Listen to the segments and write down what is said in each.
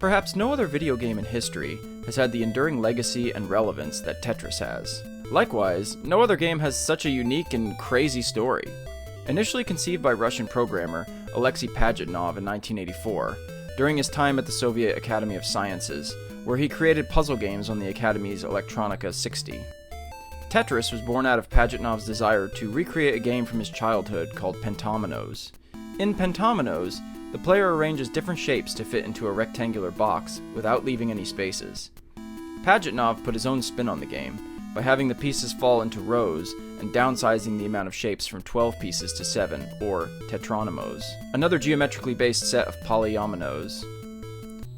Perhaps no other video game in history has had the enduring legacy and relevance that Tetris has. Likewise, no other game has such a unique and crazy story. Initially conceived by Russian programmer Alexey Pajitnov in 1984, during his time at the Soviet Academy of Sciences, where he created puzzle games on the Academy's Electronica 60. Tetris was born out of Pajitnov's desire to recreate a game from his childhood called Pentominoes. In Pentominoes, the player arranges different shapes to fit into a rectangular box without leaving any spaces. Pajitnov put his own spin on the game by having the pieces fall into rows and downsizing the amount of shapes from 12 pieces to 7, or tetronymos, another geometrically based set of polyominoes.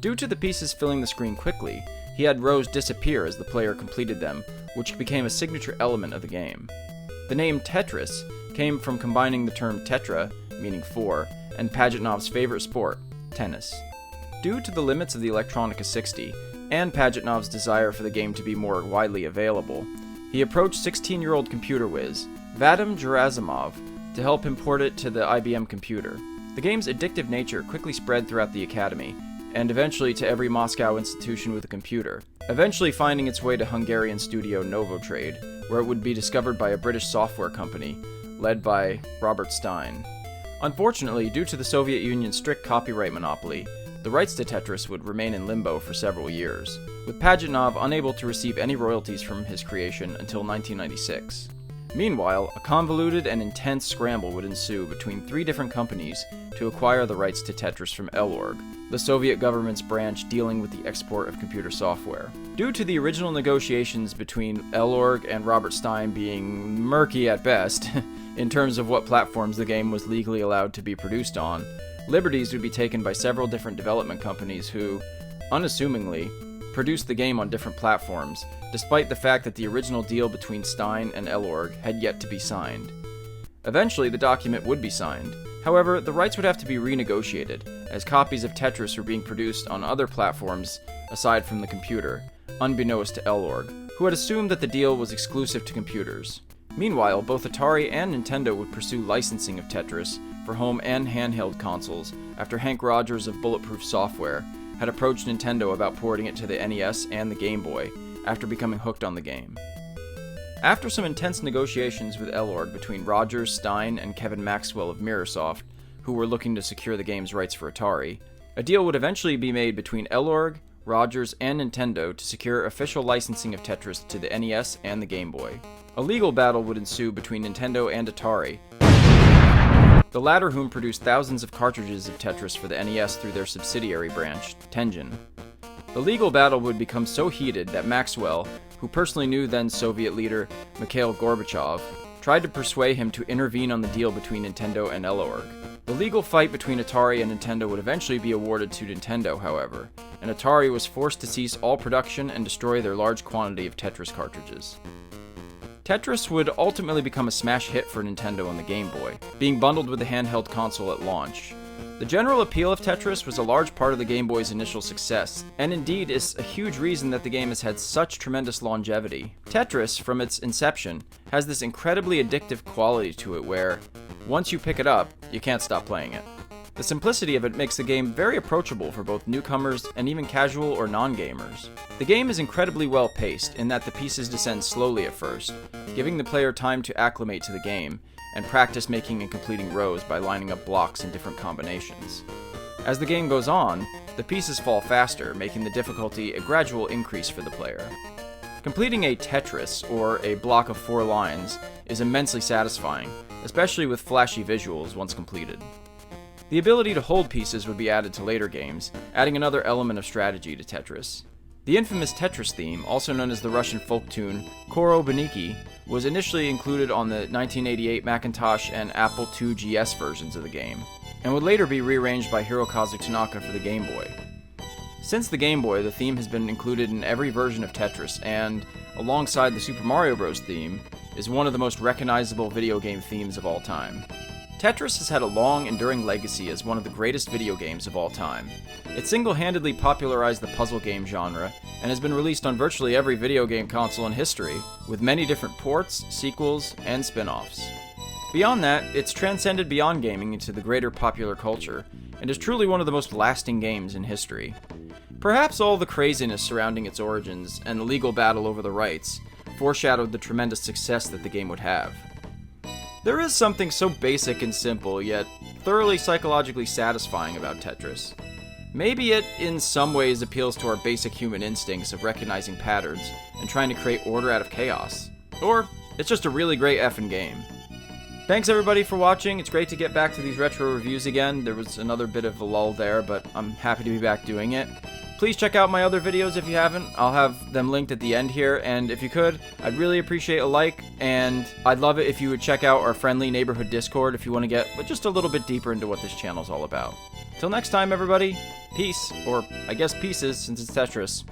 Due to the pieces filling the screen quickly, he had rows disappear as the player completed them, which became a signature element of the game. The name Tetris came from combining the term tetra, meaning four, and Pajitnov's favorite sport, tennis. Due to the limits of the Electronica 60, and Pajitnov's desire for the game to be more widely available, he approached 16-year-old computer whiz, Vadim Gerasimov, to help him port it to the IBM computer. The game's addictive nature quickly spread throughout the Academy, and eventually to every Moscow institution with a computer, eventually finding its way to Hungarian studio Novotrade, where it would be discovered by a British software company, led by Robert Stein. Unfortunately, due to the Soviet Union's strict copyright monopoly, the rights to Tetris would remain in limbo for several years, with Pajitnov unable to receive any royalties from his creation until 1996. Meanwhile, a convoluted and intense scramble would ensue between three different companies to acquire the rights to Tetris from Elorg, the Soviet government's branch dealing with the export of computer software. Due to the original negotiations between Elorg and Robert Stein being murky at best, in terms of what platforms the game was legally allowed to be produced on, liberties would be taken by several different development companies who, unassumingly, produced the game on different platforms, despite the fact that the original deal between Stein and Elorg had yet to be signed. Eventually, the document would be signed. However, the rights would have to be renegotiated, as copies of Tetris were being produced on other platforms aside from the computer, unbeknownst to Elorg, who had assumed that the deal was exclusive to computers. Meanwhile, both Atari and Nintendo would pursue licensing of Tetris for home and handheld consoles after Hank Rogers of Bulletproof Software had approached Nintendo about porting it to the NES and the Game Boy after becoming hooked on the game. After some intense negotiations with Elorg between Rogers, Stein, and Kevin Maxwell of Mirrorsoft, who were looking to secure the game's rights for Atari, a deal would eventually be made between Elorg, Rogers, and Nintendo to secure official licensing of Tetris to the NES and the Game Boy. A legal battle would ensue between Nintendo and Atari, the latter whom produced thousands of cartridges of Tetris for the NES through their subsidiary branch, Tengen. The legal battle would become so heated that Maxwell, who personally knew then Soviet leader Mikhail Gorbachev, tried to persuade him to intervene on the deal between Nintendo and Elorg. The legal fight between Atari and Nintendo would eventually be awarded to Nintendo, however, and Atari was forced to cease all production and destroy their large quantity of Tetris cartridges. Tetris would ultimately become a smash hit for Nintendo on the Game Boy, being bundled with the handheld console at launch. The general appeal of Tetris was a large part of the Game Boy's initial success, and indeed is a huge reason that the game has had such tremendous longevity. Tetris, from its inception, has this incredibly addictive quality to it where, once you pick it up, you can't stop playing it. The simplicity of it makes the game very approachable for both newcomers and even casual or non-gamers. The game is incredibly well paced in that the pieces descend slowly at first, giving the player time to acclimate to the game, and practice making and completing rows by lining up blocks in different combinations. As the game goes on, the pieces fall faster, making the difficulty a gradual increase for the player. Completing a Tetris, or a block of 4 lines, is immensely satisfying, especially with flashy visuals once completed. The ability to hold pieces would be added to later games, adding another element of strategy to Tetris. The infamous Tetris theme, also known as the Russian folk tune Korobaniki, was initially included on the 1988 Macintosh and Apple II GS versions of the game, and would later be rearranged by Hirokazu Tanaka for the Game Boy. Since the Game Boy, the theme has been included in every version of Tetris, and, alongside the Super Mario Bros. Theme, is one of the most recognizable video game themes of all time. Tetris has had a long, enduring legacy as one of the greatest video games of all time. It single-handedly popularized the puzzle game genre, and has been released on virtually every video game console in history, with many different ports, sequels, and spin-offs. Beyond that, it's transcended beyond gaming into the greater popular culture, and is truly one of the most lasting games in history. Perhaps all the craziness surrounding its origins and the legal battle over the rights foreshadowed the tremendous success that the game would have. There is something so basic and simple, yet thoroughly psychologically satisfying about Tetris. Maybe it, in some ways, appeals to our basic human instincts of recognizing patterns and trying to create order out of chaos. Or, it's just a really great effing game. Thanks everybody for watching. It's great to get back to these retro reviews again. There was another bit of a lull there, but I'm happy to be back doing it. Please check out my other videos if you haven't. I'll have them linked at the end here, and if you could, I'd really appreciate a like, and I'd love it if you would check out our friendly neighborhood Discord if you want to get just a little bit deeper into what this channel's all about. Till next time, everybody, peace, or I guess pieces since it's Tetris.